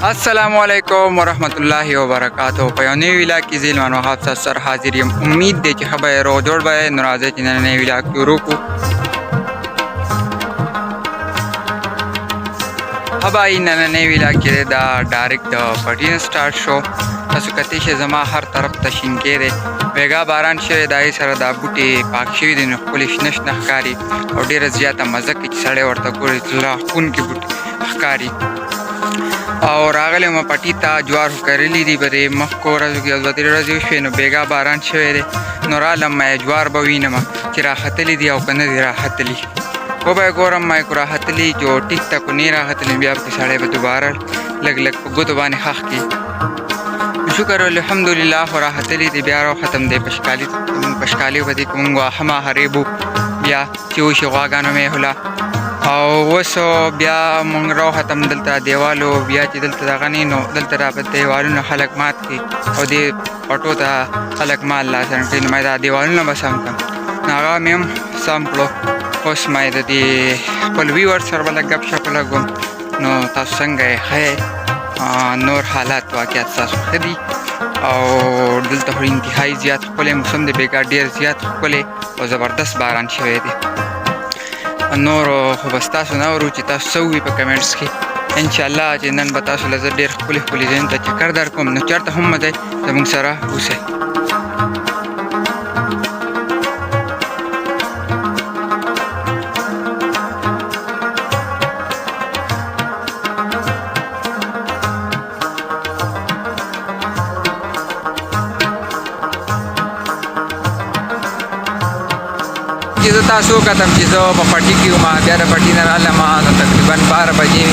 अस्सलामुअलैकुम वरहमतुल्लाहि वबरकातुहू په یو نوي ویلاګ کې زه ایلمان وهاب تاسو سره حاضر یم. امید دی چې ښه به یې روغ جوړ به یې. نو راځئ چې نننی ویلاګ شروع کړو. ښه بهایي نننی ویلاګ چې دی دا ډایرکټ د پټي نه سټارټ شو. تاسو کتی شئ زما هر طرف ته شینکۍ دی، بیګا باران شوی، د هغې سره دا بوټي پاک شوي دي نو ښکلې شنه شنه ښکاري او ډېره زیاته مزه کوي چې سړی ورته ګوري، زړه راښکونکي بوټي ښکاري. او راغلی وم پټي ته، جوار خو کرلي دي په دې مخکو ورځو کې، 2-3 ورځې وشوې نو بیګا باران شوی دی نو رالم جوار به وینم چې راختلي دي او که نه دي راختلي. وبه یې ګورم ما یې کو راختلي چې ټیک ته کو نه راختلي، بیا پکې سړی به دوباره لږ لږ په ګوتو باندې ښخ کړي. شکر الحمدلله خو راختلي دي، بیا راختم دی پشکالي به دې که مونږ واهمه هریبو بیا چې وشي غواګانو مې هله. او اوس بیا مونږ راوختم دلته دیوالو، بیا چې دلته دغه نه نو دلته را په دیوالونه خلک مات کړي او دې پټو ته خلک مال لاسن کړي. نو ما دا دیوالونه به سم کړم، نو هغه مې هم سم کړو. اوس ما د دې خپل ویور سره به لږ ګپ شپ لګوم. نو تاسو څنګه یې؟ ښه یې؟ نور حالات واقعیت ستاسو ښه دي؟ او دلته خو انتهایي زیات ښکلی موسم دی، بیګا ډېر زیات ښکلی او زبردست باران شوی دی. نورو خو به ستاسو نه اورو چې تاسو څه ووایي په کمنټس کې. انشاءالله چې نن به تاسو له زه ډېر ښکلي ښکلي ځایونو ته چکر در کوم، نو چېرته هم مه ځئ، زموږ سره اوسئ. چې زه تاسو وکتم چې زه په پټي کې وم، بیا د پټي نه رالم نو تقریبا 12 بجې،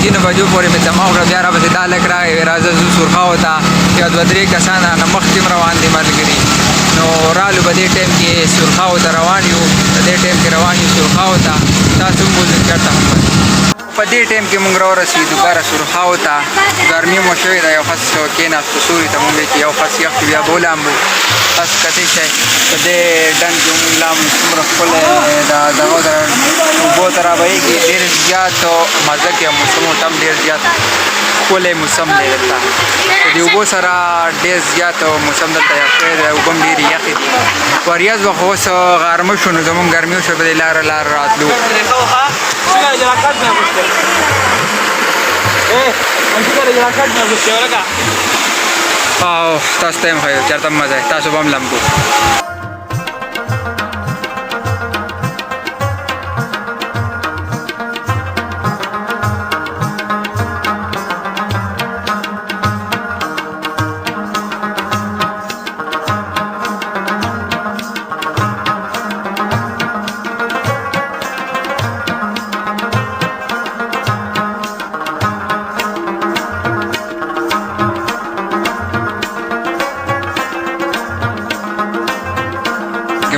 3 بجو پورې مې دماغ کړه. بیا راپسې دا هلک راغی، راځه ځو سرخاو ته، یو 2-3 کسان نه مخکې هم روان دي ملګري. نو رالو په دې ټایم کې سرخاو ته روان یو، په دې ټایم کې روان یو سرخاو ته. تاسو هم بوځئ چېرته هم په دې ټایم کې مونږ راورسېدو باره سرخاو ته. ګرمي مو شوې ده، یو خس کېناستو سوري ته، مونږ چې یو خس یخ بیا به ولامبو. تاسو کتی شئ په دې ډنډ کې مونږ لامبو، څومره ښکلی دغه اوبو ته رابهېږي، ډېر زیات مزه کوي. موسم ورته هم ډېر زیات ښکلی موسم دی دلته. د دې اوبو سره ډېر زیات موسم دلته یخ شوی دی، اوبه هم ډېرې یخې دي. وریځ به خو اوس غرمه شو نو زمونږ ګرمي وشوه په دې لاره راتلو. او تاسو ته هم ښه چېرته هم مه ځئ، تاسو به هم لمبو.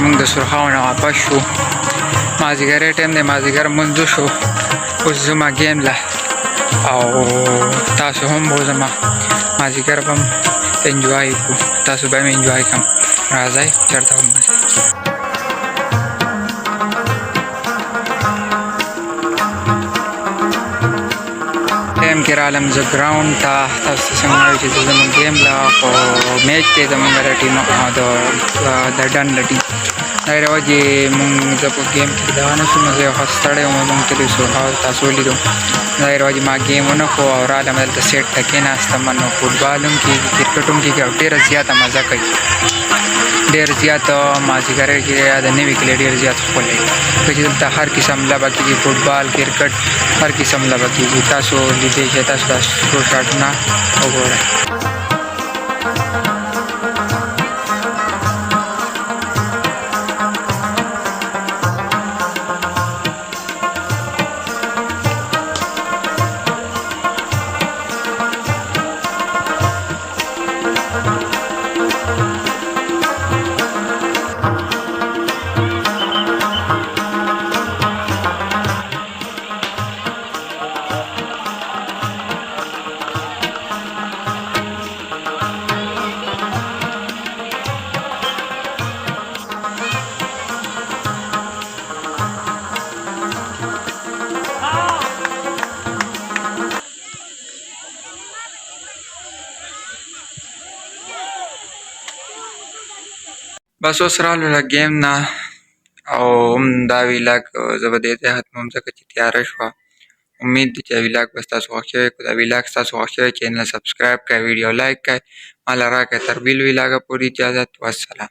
مونږ د سرخاو نه واپس شو، مازدیګری ټایم دی، مازدیګر لمونځ وشو. اوس ځمه ګیم له، او تاسو هم بوځمه، مازدیګر به هم انجوای کړو، تاسو به هم انجوای کړم. راځئ چېرته هم مه ځئ. ټایم کې رالم زه ګراونډ ته. تاسو ته څنګه وایي چې زه زموږ ګیم له خو میچ دی زموږ د ټیم د ډن له ټیم. د هغې وجې مونږ زه په ګیم کې دغه نه شوم، زه یو ښه ستړی وم، مونږ تللي سرخاو تاسو ولیدو. د هغې وجې ما ګیم ونه کړو او رالم دلته سیټ ته کېناستم. نو فوټبال هم کېږي، کرکټ هم کېږي او ډېره زیاته مزه کوي. ډېر زیات مازدیګری کې یا د نوي کلي ډېر زیات ښکلی دی، ځکه چې دلته هر قسم لوبه کېږي، فوټبال، کرکټ، هر قسم لوبه کېږي. تاسو لیدی شئ، تاسو دا ټول شاټونه وګورئ. بس اوس رالو له ګیم نه او هم دا ویلاګ زه به دې ته ختموم ځکه چې تیاره شوه. امید دی چې دا ویلاګ به ستاسو خوښ شوی که دا ویلاګ ستاسو خوښ شوی چینل سبسکرایب کړئ، ویډیو لایک کړئ، ما له راکړئ. تر بل ویلاګه پورې اجازت، والسلام.